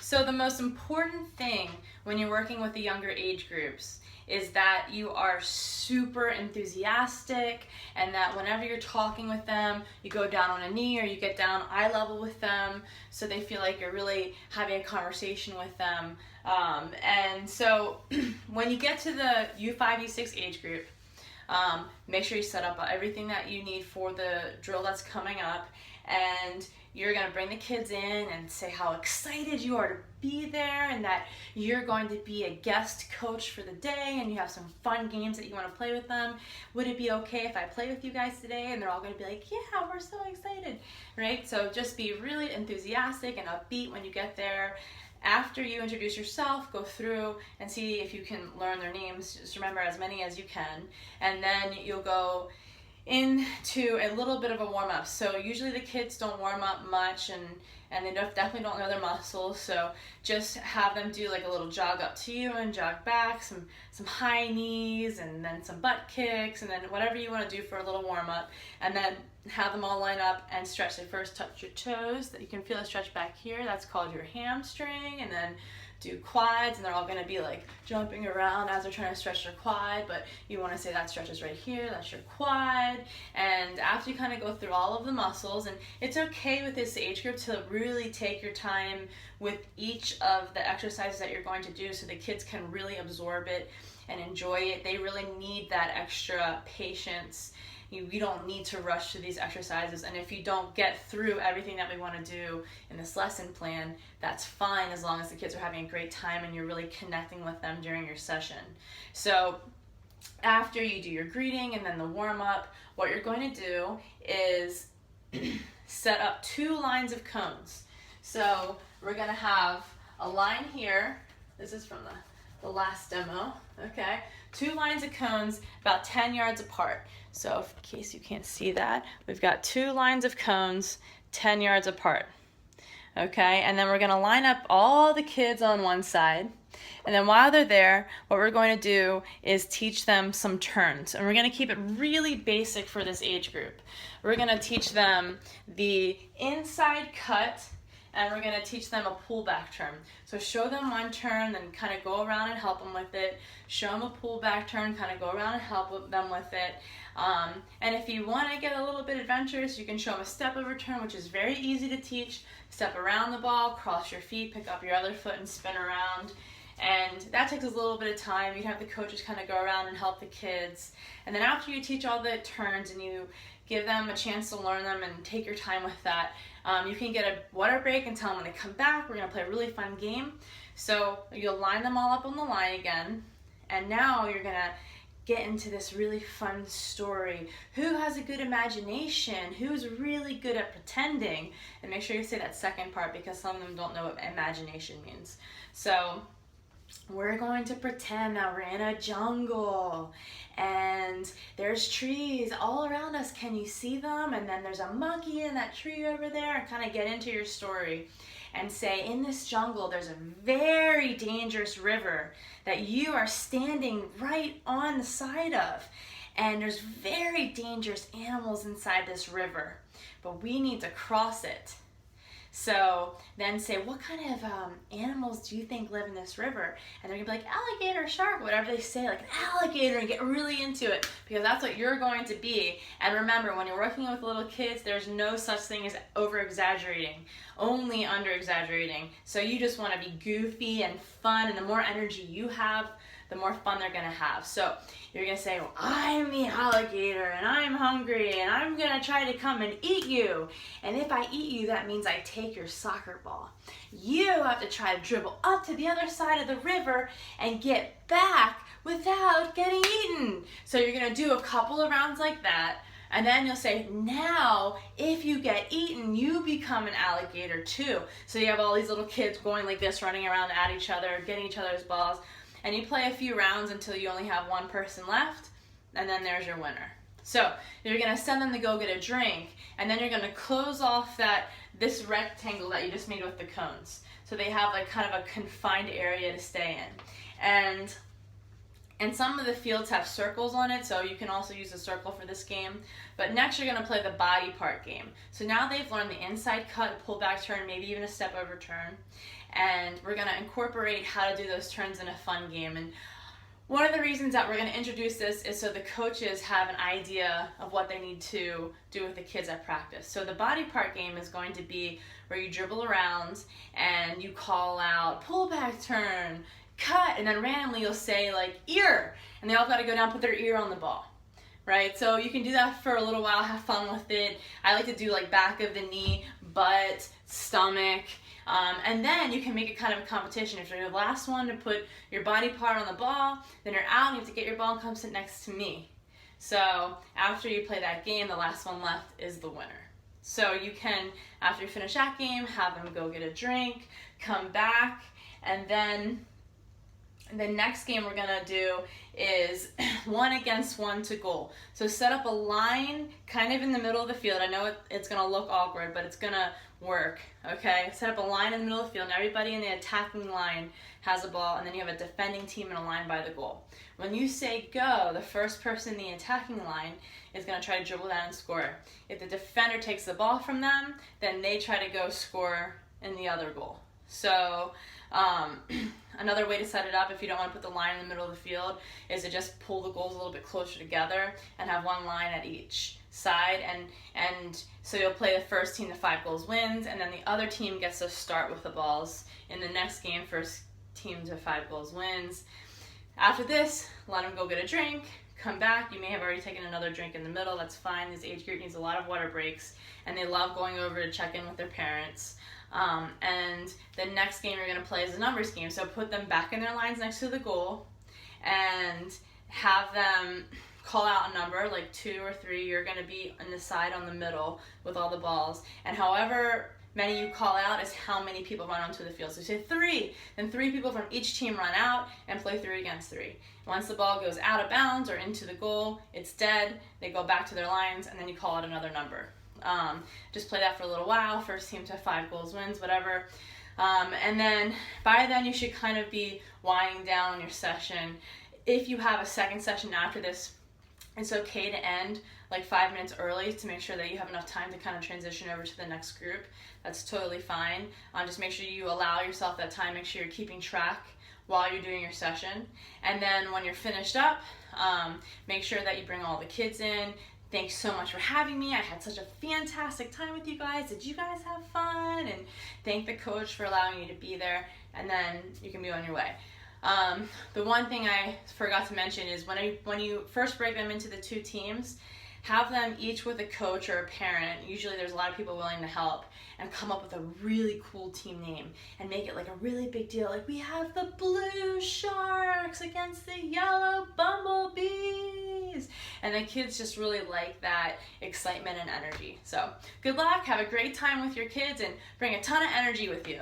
So the most important thing when you're working with the younger age groups is that you are super enthusiastic, and that whenever you're talking with them, you go down on a knee or you get down eye level with them so they feel like you're really having a conversation with them. And so when you get to the U5, U6 age group, make sure you set up everything that you need for the drill that's coming up, and you're going to bring the kids in and say how excited you are to be there, and that you're going to be a guest coach for the day, and you have some fun games that you want to play with them. Would it be okay if I play with you guys today? And they're all going to be like, yeah, we're so excited, right? So just be really enthusiastic and upbeat when you get there. After you introduce yourself, go through and see if you can learn their names. Just remember as many as you can. And then you'll go into a little bit of a warm-up. So usually the kids don't warm up much, and they definitely don't know their muscles. So just have them do like a little jog up to you and jog back, some high knees, and then some butt kicks, and then whatever you want to do for a little warm-up. And then have them all line up and stretch. They first touch your toes, that you can feel a stretch back here. That's called your hamstring. And then do quads, and they're all going to be like jumping around as they're trying to stretch their quad, but you want to say that stretches right here, that's your quad. And after you kind of go through all of the muscles, and it's okay with this age group to really take your time with each of the exercises that you're going to do so the kids can really absorb it and enjoy it. They really need that extra patience. You don't need to rush through these exercises, and if you don't get through everything that we want to do in this lesson plan, that's fine, as long as the kids are having a great time and you're really connecting with them during your session. So after you do your greeting and then the warm-up, what you're going to do is set up 2 lines of cones. So we're going to have a line here. This is from the last demo, okay? 2 lines of cones about 10 yards apart. So in case you can't see that, we've got 2 lines of cones 10 yards apart. Okay, and then we're going to line up all the kids on one side. And then while they're there, what we're going to do is teach them some turns. And we're going to keep it really basic for this age group. We're going to teach them the inside cut, and we're going to teach them a pullback turn. So show them one turn, then kind of go around and help them with it. Show them a pullback turn, kind of go around and help them with it. And if you want to get a little bit adventurous, you can show them a step over turn, which is very easy to teach. Step around the ball, cross your feet, pick up your other foot and spin around. And that takes a little bit of time. You'd have the coaches kind of go around and help the kids. And then after you teach all the turns and you give them a chance to learn them and take your time with that, you can get a water break and tell them when they come back, we're going to play a really fun game. So you'll line them all up on the line again. And now you're going to get into this really fun story. Who has a good imagination? Who's really good at pretending? And make sure you say that second part, because some of them don't know what imagination means. So we're going to pretend that we're in a jungle and there's trees all around us. Can you see them? And then there's a monkey in that tree over there, and kind of get into your story and say, in this jungle, there's a very dangerous river that you are standing right on the side of. And there's very dangerous animals inside this river, but we need to cross it. So then say, what kind of animals do you think live in this river? And they're gonna be like, alligator, shark, whatever they say, like an alligator, and get really into it, because that's what you're going to be. And remember, when you're working with little kids, there's no such thing as over-exaggerating, only under-exaggerating. So you just wanna be goofy and fun, and the more energy you have, the more fun they're gonna have. So you're gonna say, well, I'm the alligator and I'm hungry and I'm gonna try to come and eat you. And if I eat you, that means I take your soccer ball. You have to try to dribble up to the other side of the river and get back without getting eaten. So you're gonna do a couple of rounds like that. And then you'll say, now, if you get eaten, you become an alligator too. So you have all these little kids going like this, running around at each other, getting each other's balls. And you play a few rounds until you only have one person left, and then there's your winner. So you're gonna send them to go get a drink, and then you're gonna close off this rectangle that you just made with the cones. So they have like kind of a confined area to stay in. And And some of the fields have circles on it, so you can also use a circle for this game. But next you're going to play the body part game. So now they've learned the inside cut, pull back turn, maybe even a step over turn. And we're going to incorporate how to do those turns in a fun game. And one of the reasons that we're going to introduce this is so the coaches have an idea of what they need to do with the kids at practice. So the body part game is going to be where you dribble around and you call out pull back turn, cut, and then randomly you'll say like ear, and they all got to go down, put their ear on the ball, right? So you can do that for a little while, have fun with it. I like to do like back of the knee, butt, stomach, and then you can make it kind of a competition. If you're the last one to put your body part on the ball, then you're out and you have to get your ball and come sit next to me. So after you play that game, the last one left is the winner. So you can, after you finish that game, have them go get a drink, come back, and then the next game we're gonna do is 1 against 1 to goal. So set up a line kind of in the middle of the field. I know it's gonna look awkward, but it's gonna work, okay? Set up a line in the middle of the field, and everybody in the attacking line has a ball, and then you have a defending team in a line by the goal. When you say go, the first person in the attacking line is gonna try to dribble down and score. If the defender takes the ball from them, then they try to go score in the other goal. So another way to set it up, if you don't want to put the line in the middle of the field, is to just pull the goals a little bit closer together and have one line at each side, and so you'll play the first team to 5 goals wins, and then the other team gets to start with the balls in the next game. First team to 5 goals wins. After this, let them go get a drink, come back. You may have already taken another drink in the middle, that's fine. This age group needs a lot of water breaks, and they love going over to check in with their parents. And the next game you're going to play is a numbers game. So put them back in their lines next to the goal and have them call out a number, like 2 or 3. You're going to be on the side on the middle with all the balls. And however many you call out is how many people run onto the field. So you say 3, then 3 people from each team run out and play 3 against 3. Once the ball goes out of bounds or into the goal, it's dead. They go back to their lines, and then you call out another number. Just play that for a little while. First team to 5 goals wins, whatever. And then by then you should kind of be winding down your session. If you have a second session after this, it's okay to end like 5 minutes early to make sure that you have enough time to kind of transition over to the next group. That's totally fine. Just make sure you allow yourself that time. Make sure you're keeping track while you're doing your session. And then when you're finished up, make sure that you bring all the kids in. Thanks so much for having me. I had such a fantastic time with you guys. Did you guys have fun? And thank the coach for allowing you to be there. And then you can be on your way. The one thing I forgot to mention is when you first break them into the 2 teams, have them each with a coach or a parent. Usually there's a lot of people willing to help, and come up with a really cool team name and make it like a really big deal. Like, we have the blue sharks against the yellow bumblebees. And the kids just really like that excitement and energy. So good luck, have a great time with your kids, and bring a ton of energy with you.